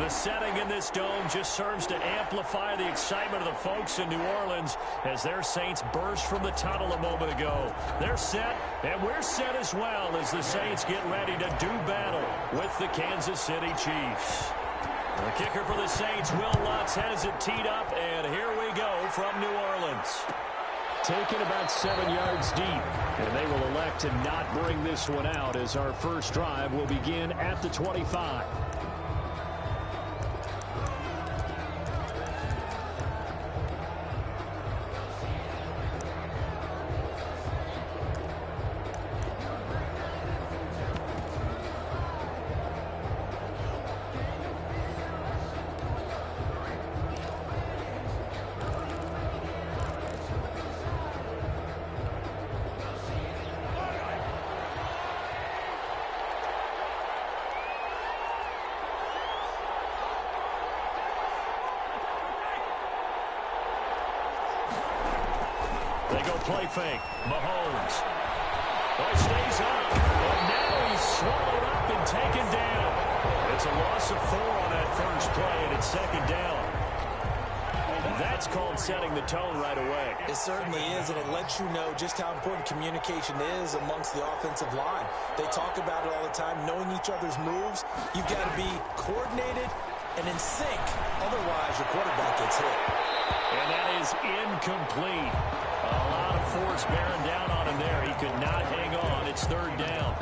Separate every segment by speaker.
Speaker 1: The setting in this dome just serves to amplify the excitement of the folks in New Orleans as their Saints burst from the tunnel a moment ago. They're set, and we're set as well as the Saints get ready to do battle with the Kansas City Chiefs. The kicker for the Saints, Will Lutz, has it teed up, and here we go from New Orleans. Taken about 7 yards deep, and they will elect to not bring this one out as our first drive will begin at the 25. They go play fake. Mahomes. Oh, stays up. And now he's swallowed up and taken down. It's a loss of 4 on that first play, and it's second down. That's called setting the tone right away.
Speaker 2: It certainly is, and it lets you know just how important communication is amongst the offensive line. They talk about it all the time, knowing each other's moves. You've got to be coordinated and in sync. Otherwise, your quarterback gets hit.
Speaker 1: And that is incomplete. A lot of force bearing down on him there. He could not hang on. It's third down.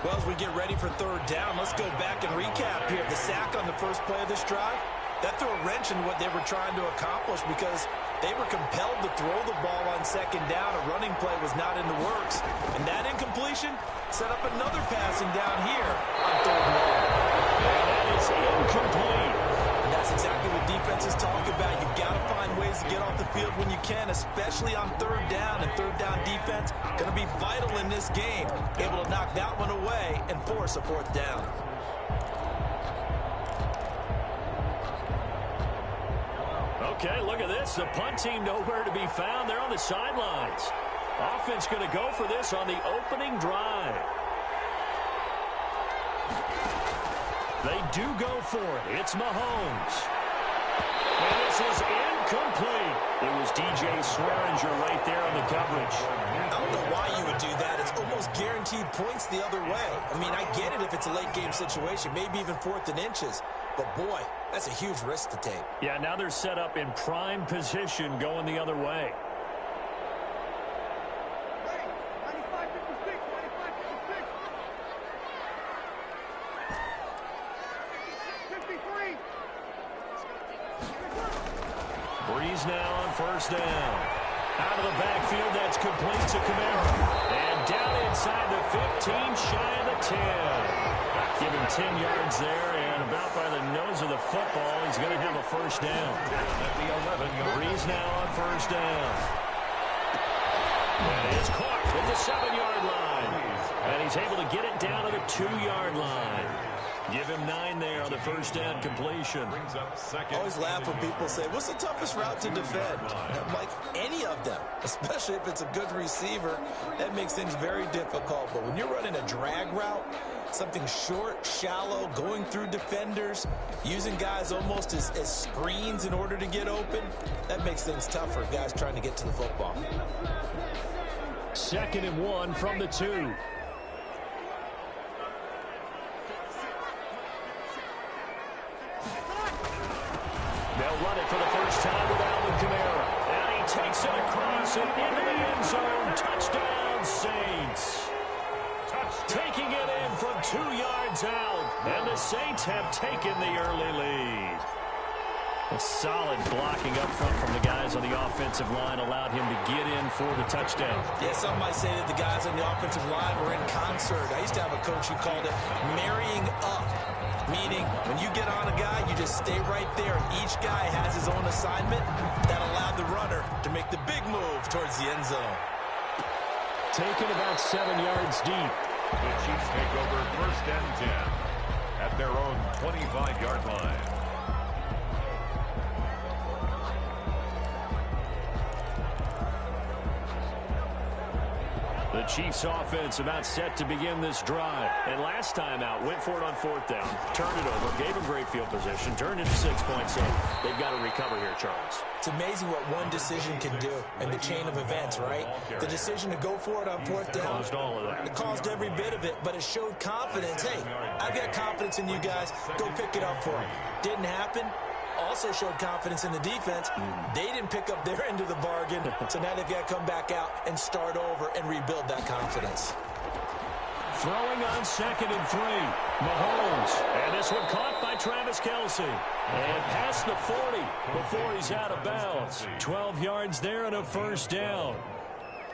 Speaker 2: Well, as we get ready for third down, let's go back and recap here. The sack on the first play of this drive, that threw a wrench in what they were trying to accomplish because they were compelled to throw the ball on second down. A running play was not in the works. And that incompletion set up another passing down here on third down.
Speaker 1: And that is incomplete.
Speaker 2: And that's exactly what defenses talk about. You've got to find ways to get off the field when you can, especially on third down. And third down defense going to be vital in this game. Able to knock that one away and force a fourth down.
Speaker 1: Okay, look at this. The punt team nowhere to be found. They're on the sidelines. Offense going to go for this on the opening drive. They do go for it. It's Mahomes. And this is incomplete. It was DJ Swearinger right there on the coverage.
Speaker 2: I don't know why you would do that. It's almost guaranteed points the other way. I mean, I get it if it's a late game situation, maybe even 4th and inches. But, boy, that's a huge risk to take.
Speaker 1: Yeah, now they're set up in prime position going the other way. Breeze now on first down. Out of the backfield, that's complete to Kamara. And down inside the 15, shy of the 10. Give him 10 yards there, and about by the nose of the football, he's going to have a first down. At the 11-yard. Breeze now on first down. And it's caught at the 7-yard line. And he's able to get it down to the 2-yard line. Give him 9 there on the first down completion.
Speaker 2: I always laugh when people say, what's the toughest route to defend? I'm like, any of them, especially if it's a good receiver. That makes things very difficult. But when you're running a drag route, something short, shallow, going through defenders, using guys almost as screens in order to get open, that makes things tough for guys trying to get to the football.
Speaker 1: 2nd and 1 from the 2. They'll run it for the first time with Alvin Kamara. And he takes it across and into the end zone. Touchdown, Saints. Taking it in from 2 yards out. And the Saints have taken the early lead. A solid blocking up front from the guys on the offensive line allowed him to get in for the touchdown.
Speaker 2: Yeah, some might say that the guys on the offensive line were in concert. I used to have a coach who called it marrying up, meaning when you get on a guy, you just stay right there. Each guy has his own assignment that allowed the runner to make the big move towards the end zone.
Speaker 1: Taken about 7 yards deep.
Speaker 3: The Chiefs take over 1st and 10 at their own 25-yard line.
Speaker 1: The Chiefs offense about set to begin this drive. And last time out, went for it on 4th down, turned it over, gave them great field position, turned it to 6 points. So they've got to recover here, Charles.
Speaker 2: It's amazing what one decision can do in the chain of events, right? The decision to go for it on 4th down.
Speaker 1: Caused all of that.
Speaker 2: It caused every bit of it, but it showed confidence. Hey, I've got confidence in you guys. Go pick it up for them. Didn't happen. Also showed confidence in the defense. They didn't pick up their end of the bargain, so now they've got to come back out and start over and rebuild that confidence.
Speaker 1: Throwing on 2nd and 3. Mahomes. And this one caught by Travis Kelce. And past the 40 before he's out of bounds. 12 yards there and a 1st down.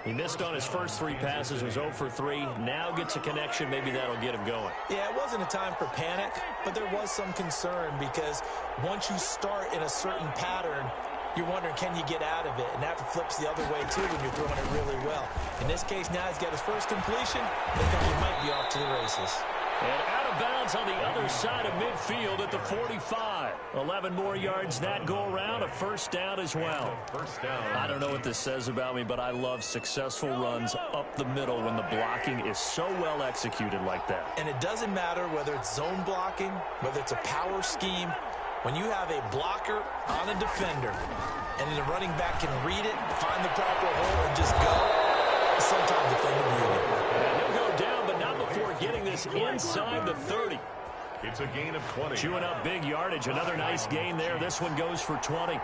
Speaker 1: He missed on his first 3 passes, was 0 for 3. Now gets a connection. Maybe that'll get him going.
Speaker 2: Yeah, it wasn't a time for panic, but there was some concern because once you start in a certain pattern, you're wondering, can you get out of it? And that flips the other way, too, when you're throwing it really well. In this case, now he's got his first completion. They think he might be off to the races.
Speaker 1: And out of bounds on the other side of midfield at the 45. 11 more yards that go around, a 1st down as well.
Speaker 3: First down.
Speaker 1: I don't know what this says about me, but I love successful runs up the middle when the blocking is so well executed like that.
Speaker 2: And it doesn't matter whether it's zone blocking, whether it's a power scheme. When you have a blocker on a defender and the running back can read it, find the proper hole, and just go, sometimes a thing of beauty.
Speaker 1: And he'll go down, but not before getting this inside the 30.
Speaker 3: It's a gain of 20.
Speaker 1: Chewing up big yardage. Another nice gain there. This one goes for 20.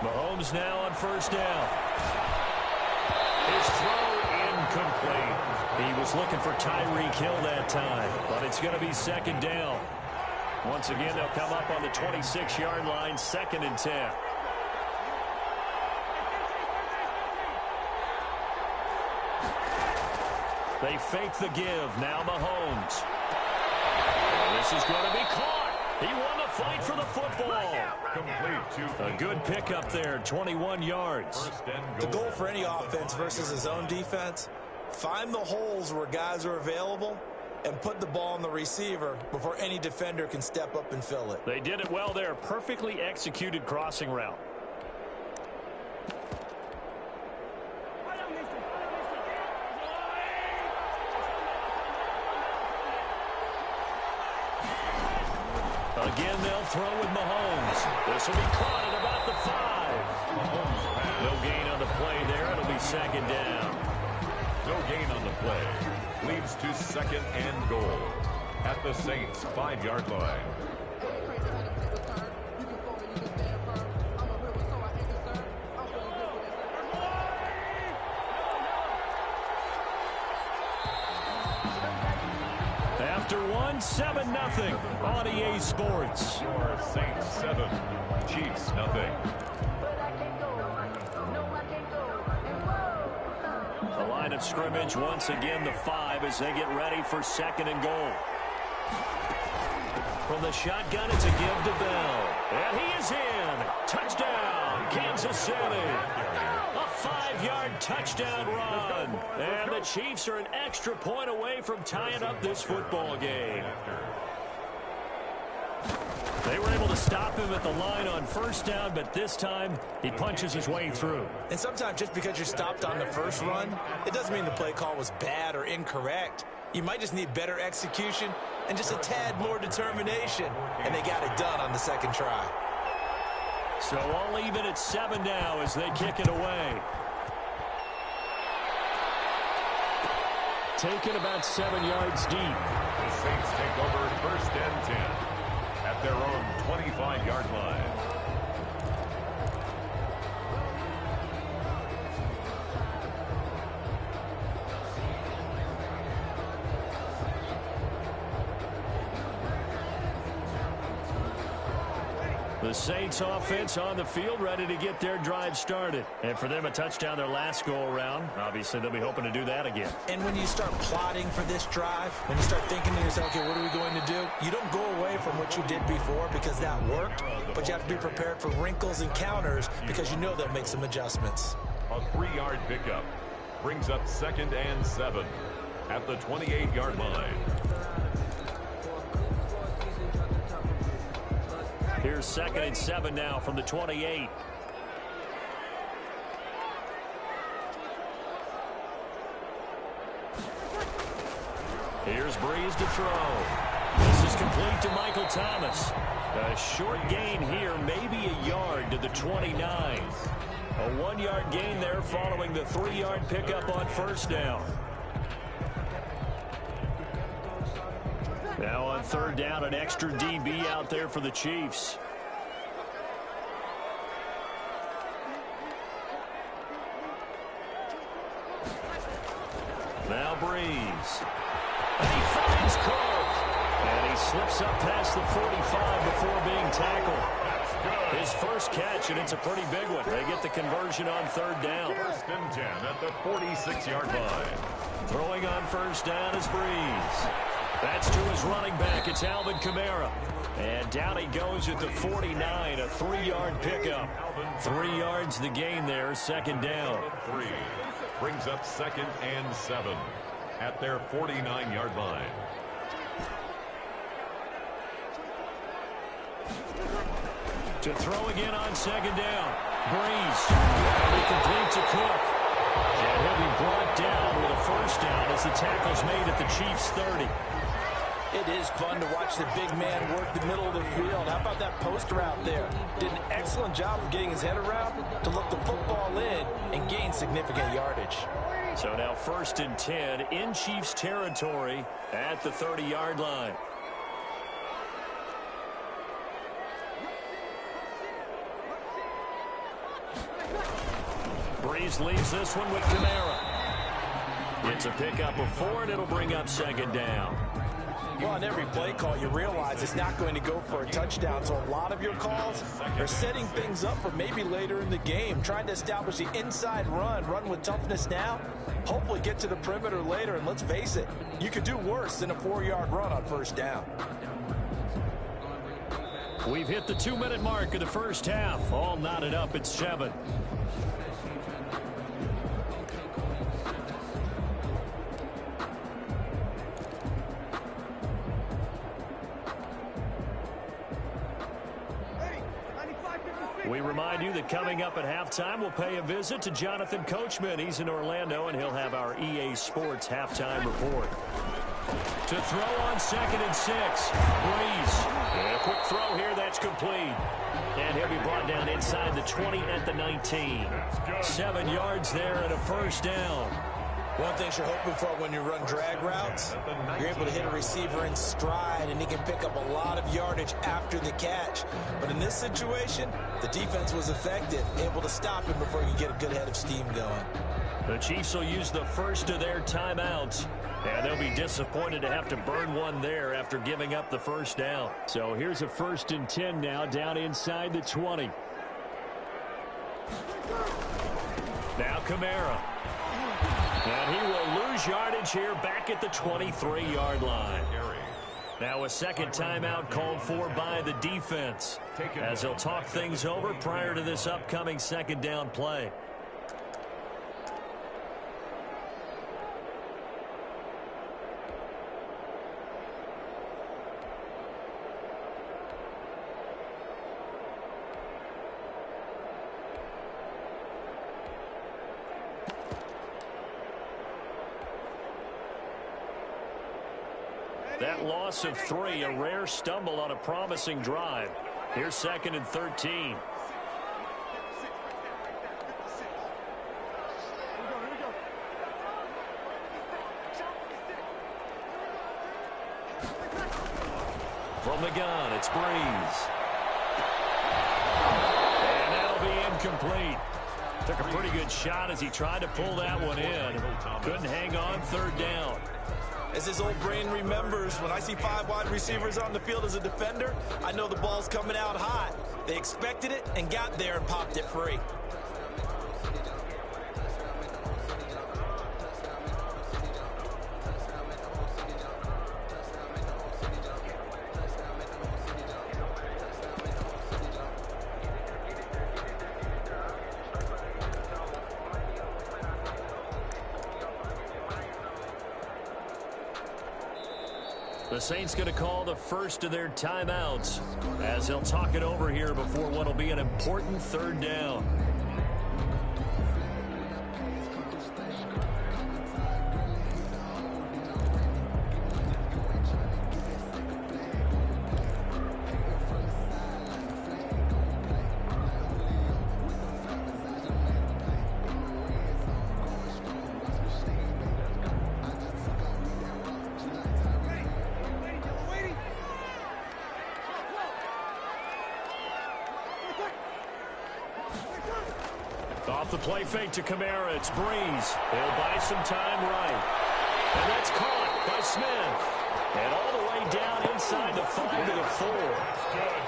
Speaker 1: Mahomes now on 1st down. His throw incomplete. He was looking for Tyreek Hill that time, but it's going to be 2nd down. Once again, they'll come up on the 26-yard line, 2nd and 10. They fake the give. Now Mahomes. And this is going to be caught. He won the fight for the football. A good pickup there, 21 yards.
Speaker 2: The goal for any offense versus his own defense, find the holes where guys are available and put the ball on the receiver before any defender can step up and fill it.
Speaker 1: They did it well there. Perfectly executed crossing route. Again, they'll throw with Mahomes. This will be caught at about the 5. No gain on the play there. It'll be 2nd down.
Speaker 3: No gain on the play. Leads to 2nd and goal at the Saints' 5-yard line.
Speaker 1: After 7-0 on EA Sports.
Speaker 3: Your Saints 7, Chiefs nothing.
Speaker 1: The line of scrimmage once again the 5 as they get ready for 2nd and goal. From the shotgun, it's a give to Bell. And he is in. Touchdown, Kansas City. A 5-yard touchdown run. And the Chiefs are an extra point away from tying up this football game. They were able to stop him at the line on 1st down, but this time he punches his way through.
Speaker 2: And sometimes just because you're stopped on the first run, it doesn't mean the play call was bad or incorrect. You might just need better execution and just a tad more determination. And they got it done on the 2nd try.
Speaker 1: So all even at 7 now as they kick it away. Taken about 7 yards deep.
Speaker 3: The Saints take over 1st and 10 at their own 25-yard line.
Speaker 1: The Saints offense on the field, ready to get their drive started. And for them, a touchdown their last go-around. Obviously, they'll be hoping to do that again.
Speaker 2: And when you start plotting for this drive, when you start thinking to yourself, okay, what are we going to do? You don't go away from what you did before because that worked, but you have to be prepared for wrinkles and counters because you know they'll make some adjustments.
Speaker 3: A 3-yard pickup. brings up 2nd and 7 at the 28-yard line.
Speaker 1: Here's 2nd and 7 now from the 28. Here's Breeze to throw. This is complete to Michael Thomas. A short gain here, maybe a yard to the 29. A 1-yard gain there following the 3-yard pickup on first down. Now on third down, an extra DB out there for the Chiefs. Now Breeze. And he finds Cook. And he slips up past the 45 before being tackled. His first catch, and it's a pretty big one. They get the conversion on third down.
Speaker 3: 1st and 10 at the 46-yard line.
Speaker 1: Throwing on first down is Breeze. That's to his running back. It's Alvin Kamara. And down he goes at the 49, a 3-yard pickup. 3 yards the gain there, 2nd down.
Speaker 3: 3 brings up 2nd and 7 at their 49-yard line.
Speaker 1: To throw again on 2nd down. Breeze. And he complete to Cook. And he'll be brought down with a first down as the tackle's made at the Chiefs' 30.
Speaker 2: It is fun to watch the big man work the middle of the field. How about that post route there? Did an excellent job of getting his head around to look the football in and gain significant yardage.
Speaker 1: So now 1st and 10 in Chiefs territory at the 30-yard line. Breeze leaves this one with Kamara. It's a pickup of 4, and it'll bring up 2nd down.
Speaker 2: Well, on every play call, you realize it's not going to go for a touchdown. So a lot of your calls are setting things up for maybe later in the game, trying to establish the inside run with toughness now, hopefully get to the perimeter later. And let's face it, you could do worse than a 4-yard run on first down.
Speaker 1: We've hit the 2-minute mark of the first half. All knotted up at 7. We remind you that coming up at halftime, we'll pay a visit to Jonathan Coachman. He's in Orlando, and he'll have our EA Sports halftime report. To throw on 2nd and 6. Breeze. And a quick throw here. That's complete. And he'll be brought down inside the 20 at the 19. 7 yards there and a first down.
Speaker 2: One thing you're hoping for when you run drag routes, you're able to hit a receiver in stride, and he can pick up a lot of yardage after the catch. But in this situation, the defense was effective, able to stop him before he could get a good head of steam going.
Speaker 1: The Chiefs will use the first of their timeouts, and they'll be disappointed to have to burn one there after giving up the first down. So here's a 1st and 10 now down inside the 20. Now Kamara. And he will lose yardage here back at the 23-yard line. Now a second timeout called for by the defense as they'll talk things over prior to this upcoming 2nd down play. That loss of 3, a rare stumble on a promising drive. Here's 2nd and 13. From the gun, it's Breeze. And that'll be incomplete. Took a pretty good shot as he tried to pull that one in. Couldn't hang on 3rd down.
Speaker 2: As his old brain remembers, when I see 5 wide receivers on the field as a defender, I know the ball's coming out hot. They expected it and got there and popped it free.
Speaker 1: The Saints going to call the first of their timeouts as they'll talk it over here before what will be an important third down. Off the play fake to Kamara, it's Breeze. He'll buy some time right. And that's caught by Smith. And all the way down inside the 5 to the 4.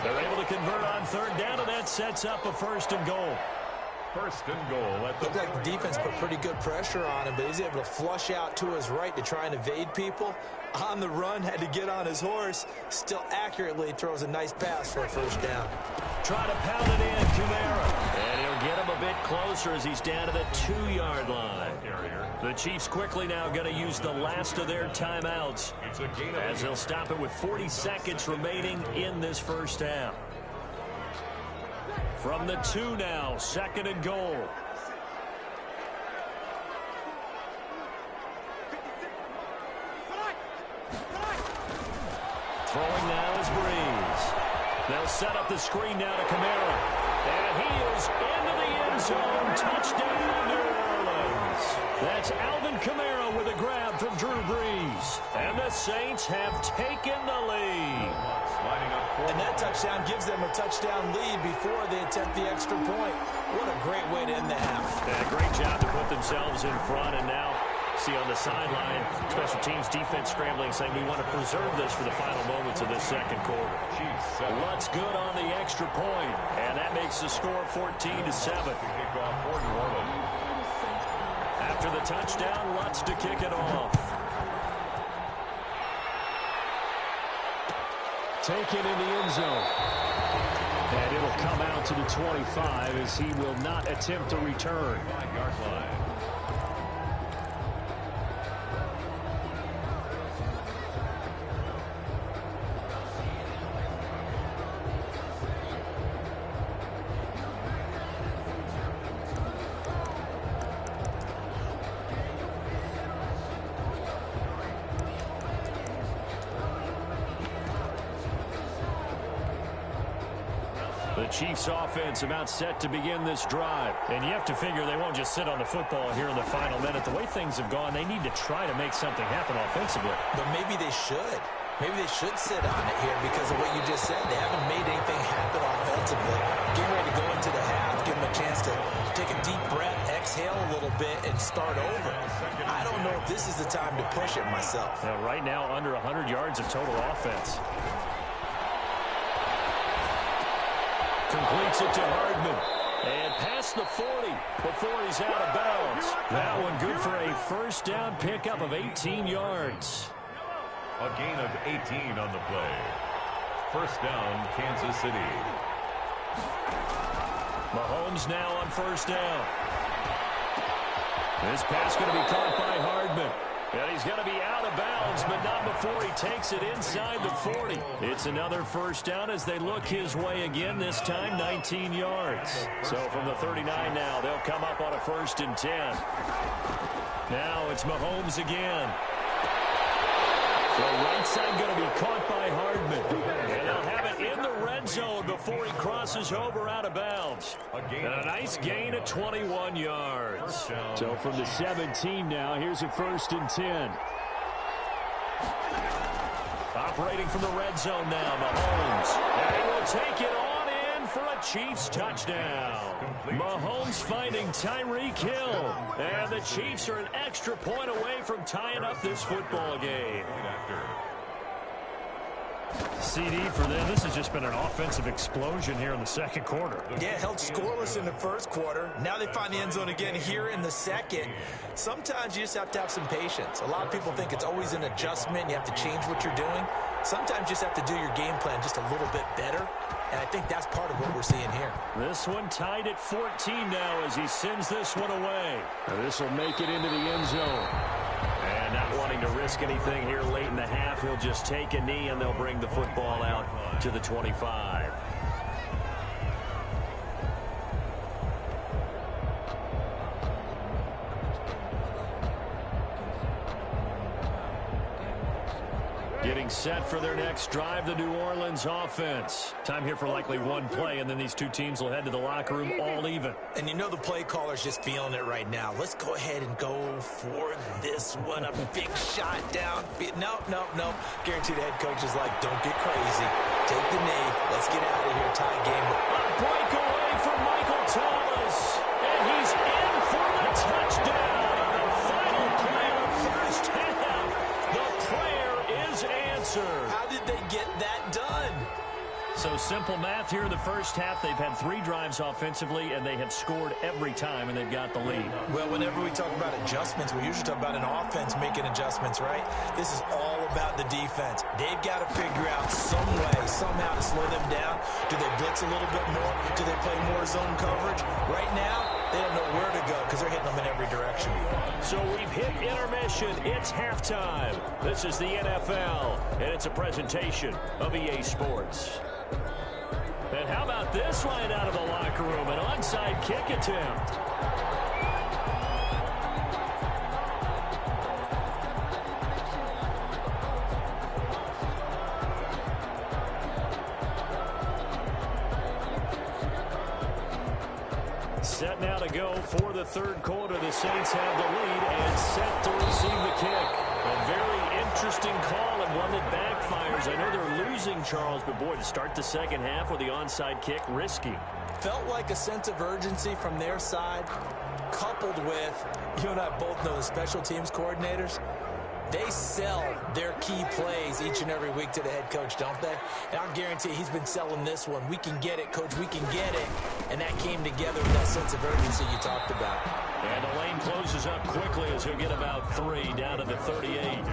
Speaker 1: They're able to convert on third down, and that sets up a 1st and goal.
Speaker 3: 1st and goal.
Speaker 2: Looked like the defense put pretty good pressure on him, but he's able to flush out to his right to try and evade people. On the run, had to get on his horse. Still accurately throws a nice pass for a 1st down.
Speaker 1: Trying to pound it in, Kamara. And he'll get him a bit closer as he's down to the 2-yard line. The Chiefs quickly now going to use the last of their timeouts as they'll stop it with 40 seconds remaining in this 1st half. From the 2 now, 2nd and goal. Throwing now is Breeze. They'll set up the screen now to Kamara. And he is into the end zone. Touchdown, New Orleans. That's Alvin Kamara with a grab from Drew Brees. And the Saints have taken the lead.
Speaker 2: And that touchdown gives them a touchdown lead before they attempt the extra point. What a great way to end the half.
Speaker 1: And a great job to put themselves in front. And now see on the sideline, special teams defense scrambling, saying we want to preserve this for the final moments of this 2nd quarter. Lutz good on the extra point, and that makes the score 14-7. After the touchdown, Lutz to kick it off. Taken in the end zone. And it'll come out to the 25 as he will not attempt to return.
Speaker 3: 5-yard line.
Speaker 1: The Chiefs offense about set to begin this drive. And you have to figure they won't just sit on the football here in the final minute. The way things have gone, they need to try to make something happen offensively.
Speaker 2: But maybe they should. Maybe they should sit on it here because of what you just said. They haven't made anything happen offensively. Getting ready to go into the half, give them a chance to take a deep breath, exhale a little bit, and start over. I don't know if this is the time to push it myself.
Speaker 1: Now, right now, under 100 yards of total offense. Completes it to Hardman. And past the 40 before he's out of bounds. That one good for a 1st down pickup of 18 yards.
Speaker 3: A gain of 18 on the play. 1st down, Kansas City.
Speaker 1: Mahomes now on 1st down. This pass going to be caught by Hardman. And he's going to be out of bounds, but not before he takes it inside the 40. It's another 1st down as they look his way again, this time 19 yards. So from the 39 now, they'll come up on a 1st and 10. Now it's Mahomes again. The right side going to be caught by Hardman. And they'll have it in the red zone before he crosses over out of bounds. And a nice gain of 21 yards. So from the 17 now, here's a 1st and 10. Operating from the red zone now, Mahomes. And he will take it on in for a Chiefs touchdown. Mahomes finding Tyreek Hill. And the Chiefs are an extra point away from tying up this football game. CD for them. This has just been an offensive explosion here in the 2nd quarter.
Speaker 2: Yeah, held scoreless in the 1st quarter. Now they find the end zone again here in the 2nd. Sometimes you just have to have some patience. A lot of people think it's always an adjustment. You have to change what you're doing. Sometimes you just have to do your game plan just a little bit better. And I think that's part of what we're seeing here.
Speaker 1: This one tied at 14 now as he sends this one away. This will make it into the end zone. And that one wanting to risk anything here late in the half. He'll just take a knee, and they'll bring the football out to the 25. Getting set for their next drive, the New Orleans offense. Time here for likely one play, and then these two teams will head to the locker room all even.
Speaker 2: And you know the play caller's just feeling it right now. Let's go ahead and go for this one. A big shot down. No. Guaranteed the head coach is like, don't get crazy. Take the knee. Let's get out of here. Tie game.
Speaker 1: A breakaway for Michael Thomas. And he's in for the touchdown. The final play of the first half. The prayer is answered.
Speaker 2: How did they get that done?
Speaker 1: So simple math here in the first half. They've had 3 drives offensively, and they have scored every time, and they've got the lead.
Speaker 2: Well, whenever we talk about adjustments, we usually talk about an offense making adjustments, right? This is all about the defense. They've got to figure out some way, somehow to slow them down. Do they blitz a little bit more? Do they play more zone coverage? Right now, they don't know where to go because they're hitting them in every direction.
Speaker 1: So we've hit intermission. It's halftime. This is the NFL, and it's a presentation of EA Sports. And how about this right out of the locker room? An onside kick attempt. Set now to go for the third quarter. The Saints have the lead and set to receive the kick. A very interesting call and one that backfires. I know they're losing, Charles, but boy, to start the second half with the onside kick, risky.
Speaker 2: Felt like a sense of urgency from their side, coupled with, you and I both know the special teams coordinators. They sell their key plays each and every week to the head coach, don't they? And I'll guarantee he's been selling this one. We can get it, coach, we can get it. And that came together with that sense of urgency you talked about.
Speaker 1: And the lane closes up quickly as he'll get about 3 down to the 38.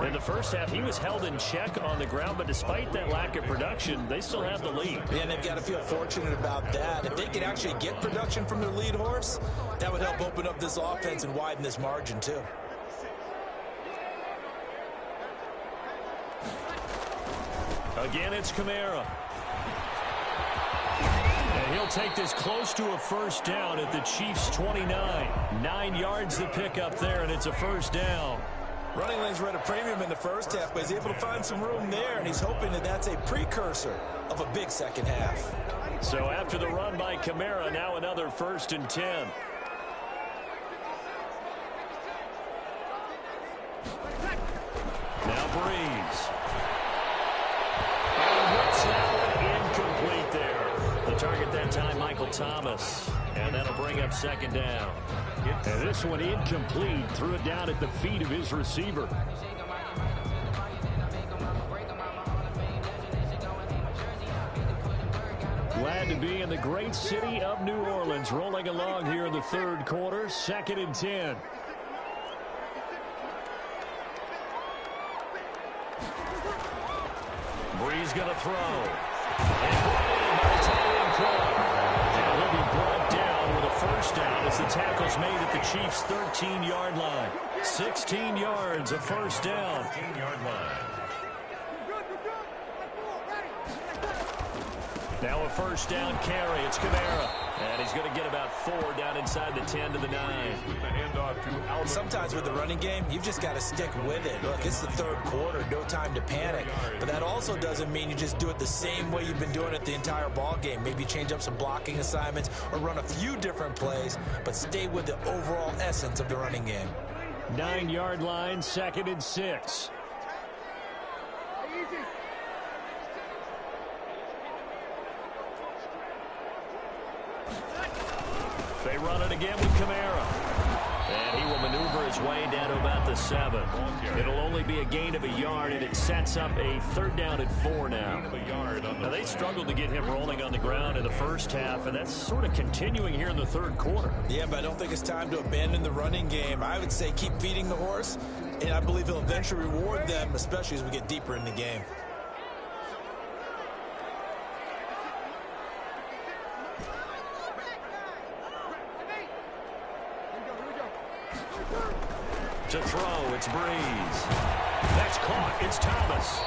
Speaker 1: In the first half, he was held in check on the ground, but despite that lack of production, they still have the lead.
Speaker 2: Yeah, and they've got to feel fortunate about that. If they could actually get production from their lead horse, that would help open up this offense and widen this margin, too.
Speaker 1: Again, it's Kamara. And he'll take this close to a first down at the Chiefs' 29. 9 yards to pick up there, and it's a first down.
Speaker 2: Running lanes were at a premium in the first half, but he's able to find some room there, and he's hoping that that's a precursor of a big second half.
Speaker 1: So after the run by Kamara, now another 1st and 10. Now Breeze. And what's that one incomplete there? The target that time, Michael Thomas. And that'll bring up 2nd down. And this one incomplete. Threw it down at the feet of his receiver. Glad to be in the great city of New Orleans. Rolling along here in the third quarter. 2nd and 10. Breeze going to throw. And brought in by Tyrion Clark. And he'll be brought down with a first down as the tackle's made at the Chiefs' 13-yard line. 16 yards, a first down. 13-yard line. Now a first down carry. It's Kamara. And he's going to get about 4 down inside the 10 to the 9.
Speaker 2: Sometimes with the running game, you've just got to stick with it. Look, it's the third quarter. No time to panic. But that also doesn't mean you just do it the same way you've been doing it the entire ball game. Maybe change up some blocking assignments or run a few different plays, but stay with the overall essence of the running game.
Speaker 1: 9-yard line, 2nd and 6. They run it again with Kamara. And he will maneuver his way down to about the 7. It'll only be a gain of a yard, and it sets up a 3rd down and 4 now. Now, they struggled to get him rolling on the ground in the first half, and that's sort of continuing here in the third quarter.
Speaker 2: Yeah, but I don't think it's time to abandon the running game. I would say keep feeding the horse, and I believe he'll eventually reward them, especially as we get deeper in the game.
Speaker 1: To throw, it's Breeze. That's caught. It's Thomas.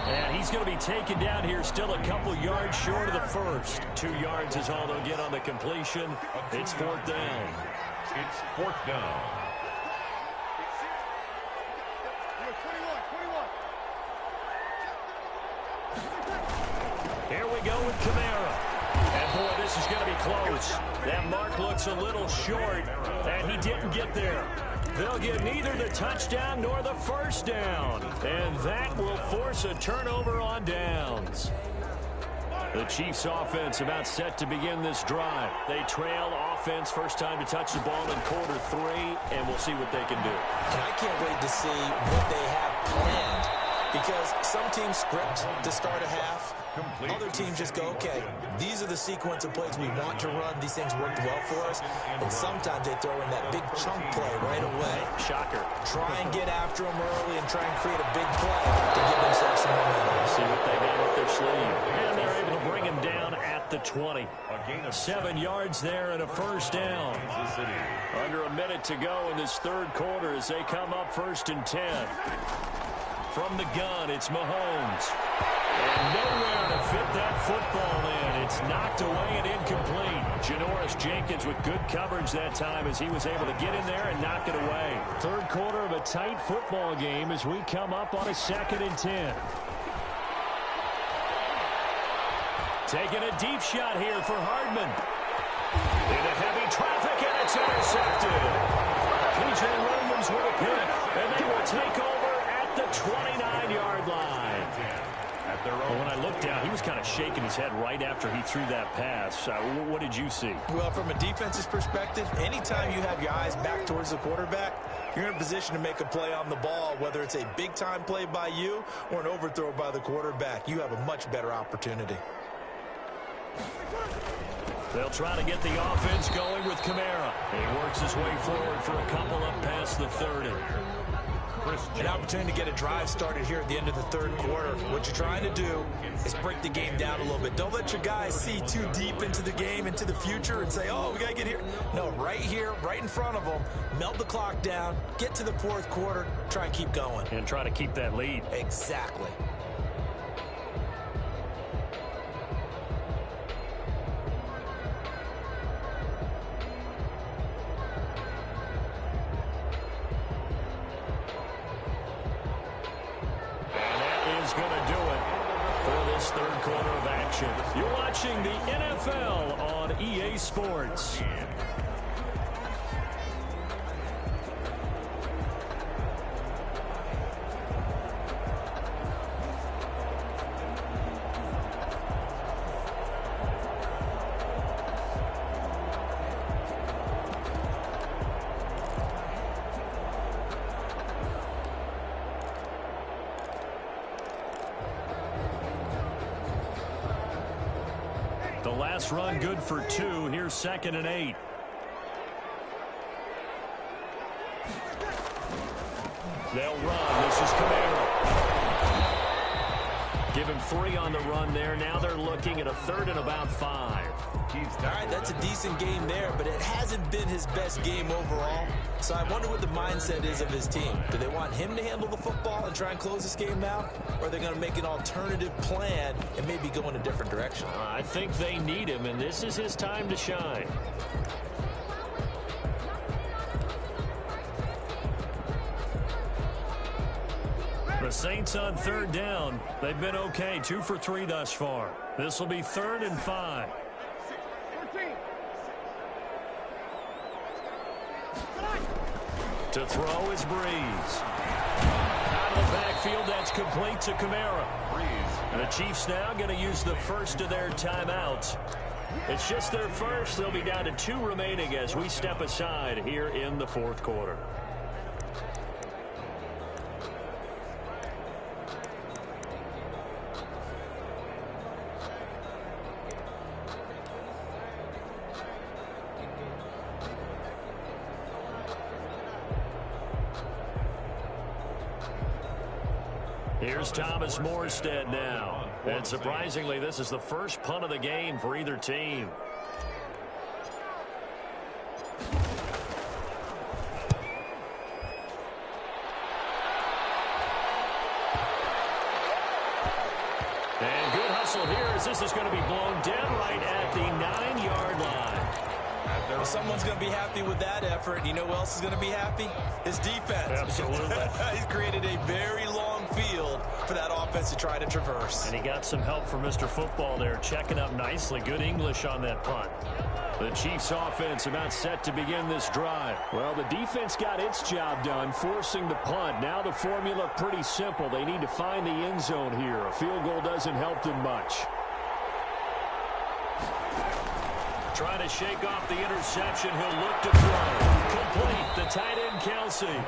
Speaker 1: And he's going to be taken down here, still a couple yards short of the first. 2 yards is all they'll get on the completion. It's 4th down.
Speaker 3: It's 4th down.
Speaker 1: Here we go with Kamara. And, boy, this is going to be close. That mark looks a little short, and he didn't get there. They'll get neither the touchdown nor the first down. And that will force a turnover on downs. The Chiefs offense about set to begin this drive. They trail offense, first time to touch the ball in quarter 3, and we'll see what they can do.
Speaker 2: And I can't wait to see what they have planned, because some teams script to start a half. Other teams just go, okay, these are the sequence of plays we want to run. These things worked well for us. And sometimes they throw in that big chunk play right away.
Speaker 1: Shocker.
Speaker 2: Try and get after them early and try and create a big play to give themselves some momentum.
Speaker 1: See what they got up their sleeve. And they're able to bring him down at the 20. 7 yards there and a first down. Under a minute to go in this third quarter as they come up 1st and 10. From the gun, it's Mahomes. And nowhere to fit that football in. It's knocked away and incomplete. Janoris Jenkins with good coverage that time as he was able to get in there and knock it away. Third quarter of a tight football game as we come up on a 2nd and 10. Taking a deep shot here for Hardman. Into heavy traffic, and it's intercepted. P.J. Williams with a pick, and they will take over at the 29-yard line. Well, when I looked down, he was kind of shaking his head right after he threw that pass. What did you see?
Speaker 2: Well, from a defense's perspective, anytime you have your eyes back towards the quarterback, you're in a position to make a play on the ball, whether it's a big-time play by you or an overthrow by the quarterback. You have a much better opportunity.
Speaker 1: They'll try to get the offense going with Kamara. He works his way forward for a couple up past the 30.
Speaker 2: An opportunity to get a drive started here at the end of the third quarter. What you're trying to do is break the game down a little bit. Don't let your guys see too deep into the game, into the future, and say, oh, we got to get here. No, right here, right in front of them, melt the clock down, get to the fourth quarter, try and keep going.
Speaker 1: And try to keep that lead.
Speaker 2: Exactly.
Speaker 1: Third quarter of action. You're watching the NFL on EA Sports. The last run good for 2. Here's 2nd and 8. They'll run. This is Kamara. Give him 3 on the run there. Now they're looking at a 3rd and about 5.
Speaker 2: All right, that's a decent game there, but it hasn't been his best game overall. So I wonder what the mindset is of his team. Do they want him to handle the football and try and close this game out? Or are they going to make an alternative plan and maybe go in a different direction?
Speaker 1: I think they need him, and this is his time to shine. The Saints on 3rd down. They've been okay. 2 for 3 thus far. This will be 3rd and 5. To throw is Breeze. Out of the backfield, that's complete to Kamara. And the Chiefs now going to use the first of their timeouts. It's just their first. They'll be down to 2 remaining as we step aside here in the fourth quarter. Here's Thomas Morstead now. And surprisingly, this is the first punt of the game for either team. as this is going to be blown dead right at the 9-yard line.
Speaker 2: Well, someone's going to be happy with that effort. You know who else is going to be happy? His defense.
Speaker 1: Absolutely.
Speaker 2: He's created a very long field for that offense to try to traverse.
Speaker 1: And he got some help from Mr. Football there, checking up nicely. Good English on that punt. The Chiefs offense about set to begin this drive. Well, the defense got its job done, forcing the punt. Now the formula pretty simple. They need to find the end zone here. A field goal doesn't help them much. Trying to shake off the interception. He'll look to throw. Complete. The tight end, Kelsey.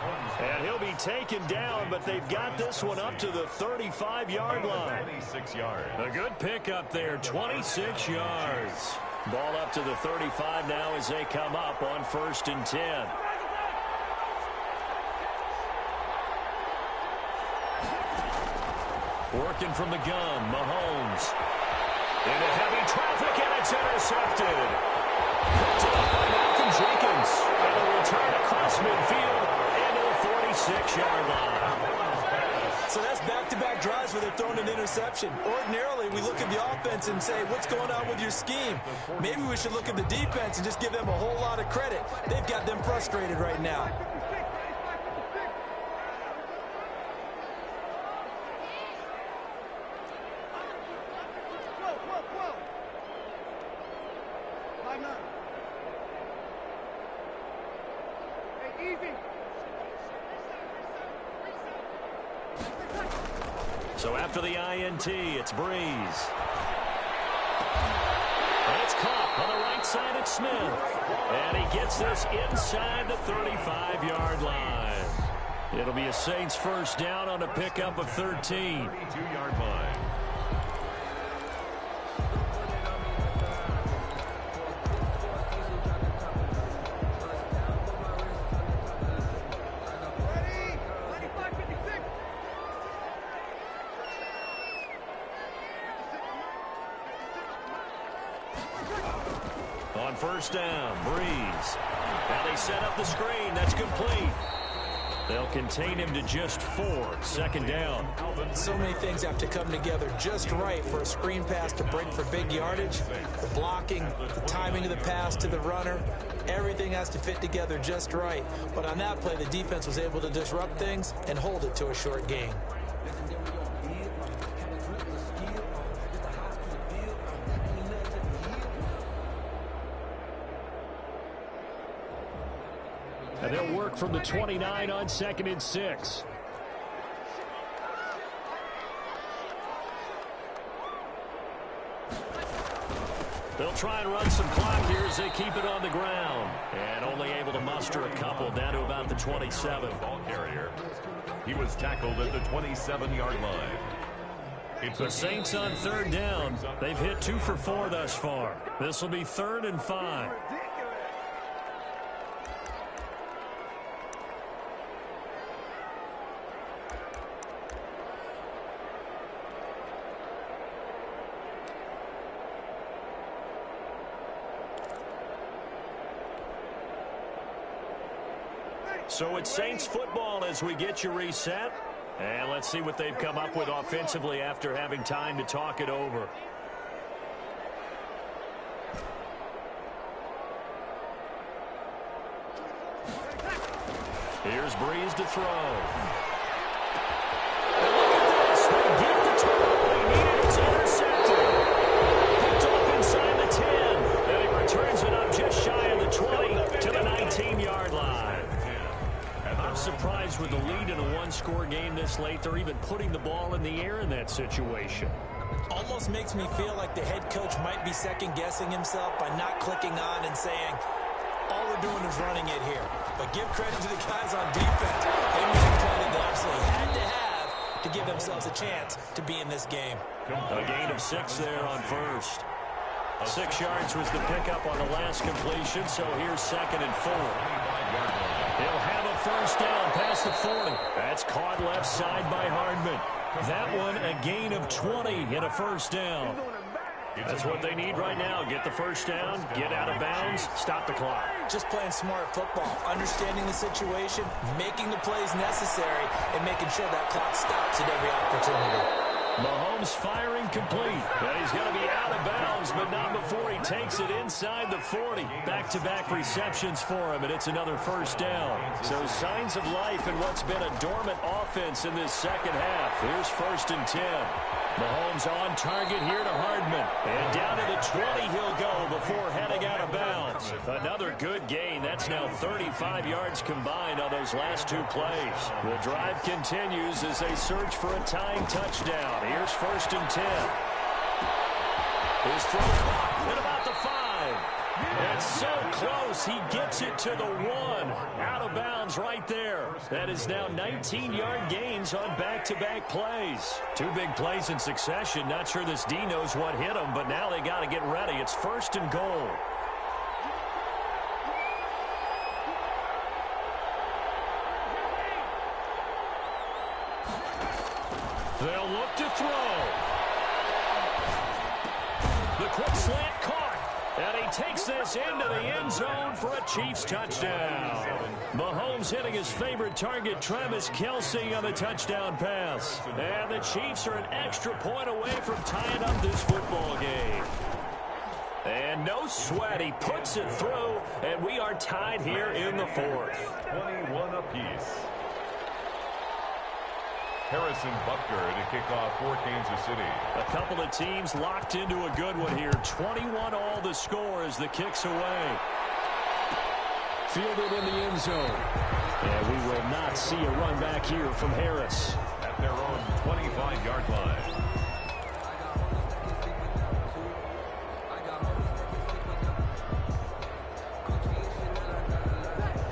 Speaker 1: And he'll be taken down, but they've got this one up to the 35-yard line.
Speaker 3: 26 yards.
Speaker 1: A good pickup there, 26 yards. Ball up to the 35 now as they come up on 1st and 10. Working from the gun, Mahomes. Into heavy traffic, and it's intercepted. Picked up by Malcolm Jenkins. And a return across midfield into the 46-yard line.
Speaker 2: So that's back-to-back drives where they're throwing an interception. Ordinarily, we look at the offense and say, what's going on with your scheme? Maybe we should look at the defense and just give them a whole lot of credit. They've got them frustrated right now.
Speaker 1: So after the INT, it's Breeze. And it's caught on the right side at Smith. And he gets this inside the 35-yard line. It'll be a Saints first down on a pickup of 13.
Speaker 3: 32-yard line.
Speaker 1: On first down, Breeze. Now they set up the screen. That's complete. They'll contain him to just 4. 2nd down.
Speaker 2: So many things have to come together just right for a screen pass to break for big yardage. The blocking, the timing of the pass to the runner, everything has to fit together just right. But on that play, the defense was able to disrupt things and hold it to a short gain.
Speaker 1: And they'll work from the 29 on 2nd and 6. They'll try and run some clock here as they keep it on the ground. And only able to muster a couple down to about the 27.
Speaker 3: Ball carrier. He was tackled at the 27-yard line.
Speaker 1: The Saints on 3rd down. They've hit 2 for 4 thus far. This will be 3rd and 5. So it's Saints football as we get you reset. And let's see what they've come up with offensively after having time to talk it over. Here's Breeze to throw. And look at this. They get the turnover they needed. It's intercepted. Picked off inside the 10. And he returns it up just shy of the 20 to the 19-yard line. I'm surprised with the lead in a one-score game this late. They're even putting the ball in the air in that situation.
Speaker 2: Almost makes me feel like the head coach might be second-guessing himself by not clicking on and saying, all we're doing is running it here. But give credit to the guys on defense. They made a play that they absolutely had to have to give themselves a chance to be in this game.
Speaker 1: A gain of 6 there on first. 6 yards was the pickup on the last completion, so here's 2nd and 4. He'll have a first down past the 40. That's caught left side by Hardman. That one a gain of 20 and a first down. That's what they need right now. Get the first down, get out of bounds, stop the clock.
Speaker 2: Just playing smart football, understanding the situation, making the plays necessary, and making sure that clock stops at every opportunity.
Speaker 1: Mahomes firing complete. And he's going to be out of bounds, but not before he takes it inside the 40. Back-to-back receptions for him, and it's another first down. So signs of life in what's been a dormant offense in this second half. Here's 1st and 10. Mahomes on target here to Hardman. And down to the 20 he'll go before heading out of bounds. Another good gain. That's now 35 yards combined on those last 2 plays. The drive continues as they search for a tying touchdown. Here's 1st and 10. His throw caught at about the 5. That's so close. He gets it to the 1. Out of bounds right there. That is now 19-yard gains on back-to-back plays. 2 big plays in succession. Not sure this D knows what hit him, but now they got to get ready. It's 1st and goal. They'll look to throw. The quick slant caught. And he takes this into the end zone for a Chiefs touchdown. Mahomes hitting his favorite target, Travis Kelce, on the touchdown pass. And the Chiefs are an extra point away from tying up this football game. And no sweat, he puts it through, and we are tied here in the 4th.
Speaker 3: 21 apiece. Harrison Butker to kick off for Kansas City.
Speaker 1: A couple of teams locked into a good one here. 21 all the score as the kick's away. Fielded in the end zone. And we will not see a run back here from Harris.
Speaker 3: At their own 25-yard line.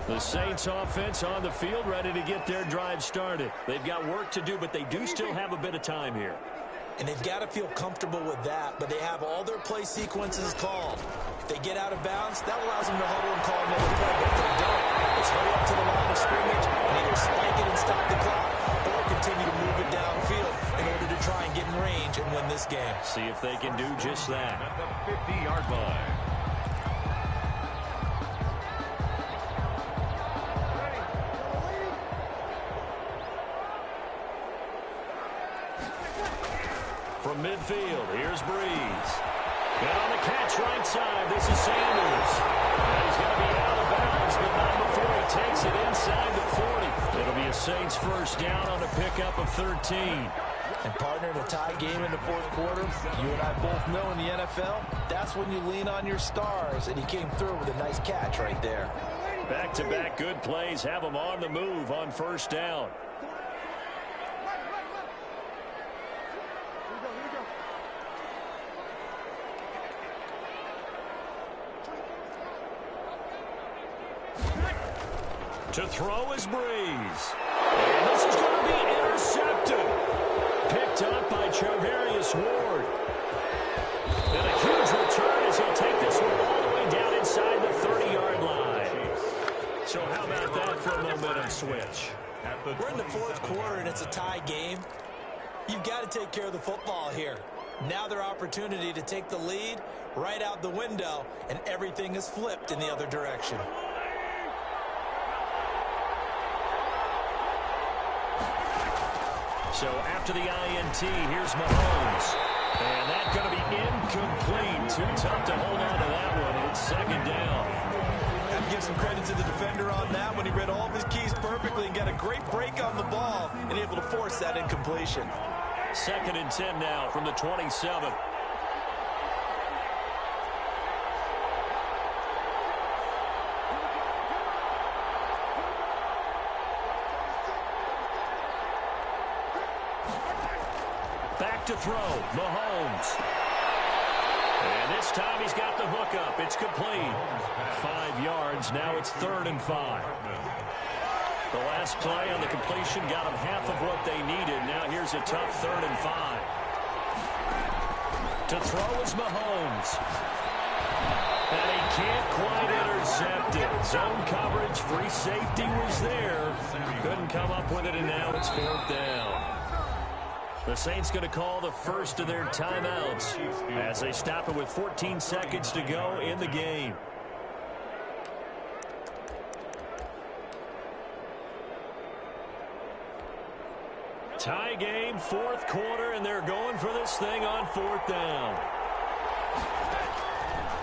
Speaker 1: The Saints offense on the field ready to get their drive started. They've got work to do, but they do still have a bit of time here.
Speaker 2: And they've got to feel comfortable with that, but they have all their play sequences called. If they get out of bounds, that allows them to huddle and call another play, but if they don't, it's hurry up to the line of scrimmage and either spike it and stop the clock or continue to move it downfield in order to try and get in range and win this game.
Speaker 1: See if they can do just that.
Speaker 3: At the 50-yard line.
Speaker 1: From midfield, here's Breeze. And on the catch right side, this is Sanders. And he's going to be out of bounds, but not before he takes it inside the 40. It'll be a Saints first down on a pickup of 13.
Speaker 2: And partner, in a tie game in the 4th quarter, you and I both know in the NFL, that's when you lean on your stars, and he came through with a nice catch right there.
Speaker 1: Back-to-back good plays have them on the move on first down. To throw is Breeze. And this is going to be intercepted. Picked up by Charvarius Ward. And a huge return as he'll take this one all the way down inside the 30-yard line. So how about that for a momentum switch?
Speaker 2: We're in the 4th quarter, and it's a tie game. You've got to take care of the football here. Now their opportunity to take the lead right out the window, and everything is flipped in the other direction.
Speaker 1: So after the INT, here's Mahomes. And that's going to be incomplete. Too tough to hold on to that one. It's 2nd down.
Speaker 2: Got to give some credit to the defender on that when he read all of his keys perfectly and got a great break on the ball and able to force that incompletion.
Speaker 1: 2nd and 10 now from the 27. Back to throw, Mahomes. And this time he's got the hookup. It's complete. 5 yards. Now it's 3rd and 5. The last play on the completion got them half of what they needed. Now here's a tough 3rd and 5. To throw is Mahomes. And he can't quite intercept it. Zone coverage, free safety was there. Couldn't come up with it, and now it's 4th down. The Saints going to call the first of their timeouts as they stop it with 14 seconds to go in the game. Tie game, fourth quarter, and they're going for this thing on fourth down.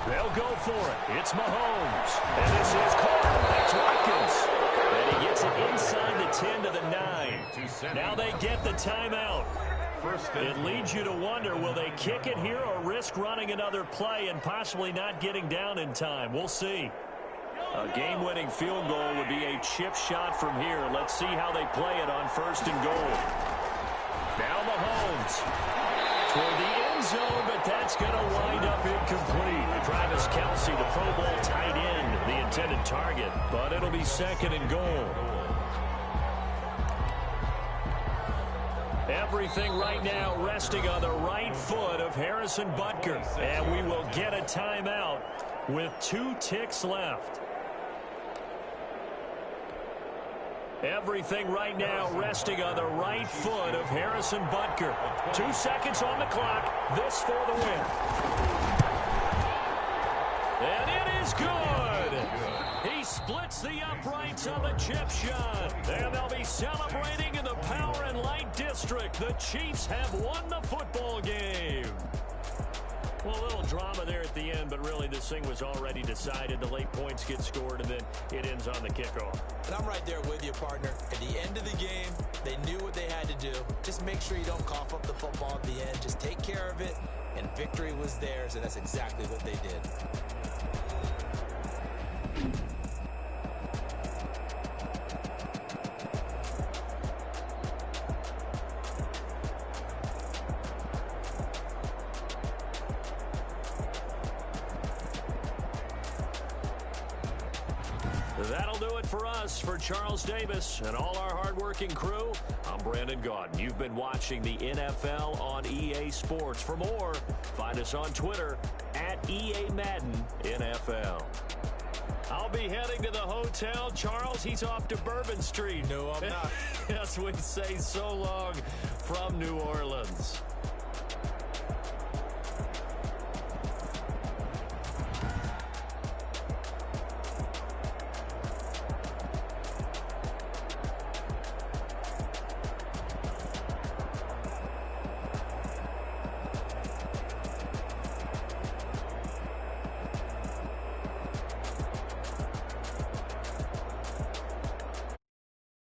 Speaker 1: They'll go for it. It's Mahomes. And this is caught by Watkins. And he gets it inside the 10 to the 9. Now they get the timeout. It leads you to wonder, will they kick it here or risk running another play and possibly not getting down in time? We'll see. A game-winning field goal would be a chip shot from here. Let's see how they play it on first and goal. Now Mahomes toward the end zone, but that's going to wind up incomplete. Travis Kelce, the Pro Bowl tight end, the intended target, but it'll be second and goal. Everything right now resting on the right foot of Harrison Butker. And we will get a timeout with 2 ticks left. Everything right now resting on the right foot of Harrison Butker. 2 seconds on the clock. This for the win. And it is good. He splits the uprights on the chip shot. And they'll be celebrating in the Power and Light District. The Chiefs have won the football game. Well, a little drama there at the end, but really this thing was already decided. The late points get scored, and then it ends on the kickoff.
Speaker 2: And I'm right there with you, partner. At the end of the game, they knew what they had to do. Just make sure you don't cough up the football at the end. Just take care of it, and victory was theirs, and that's exactly what they did.
Speaker 1: That'll do it for us. For Charles Davis and all our hardworking crew, I'm Brandon Gaudin. You've been watching the NFL on EA Sports. For more, find us on Twitter at EA Madden NFL. I'll be heading to the hotel. Charles, he's off to Bourbon Street.
Speaker 2: No, I'm not.
Speaker 1: Yes, we say so long from New Orleans.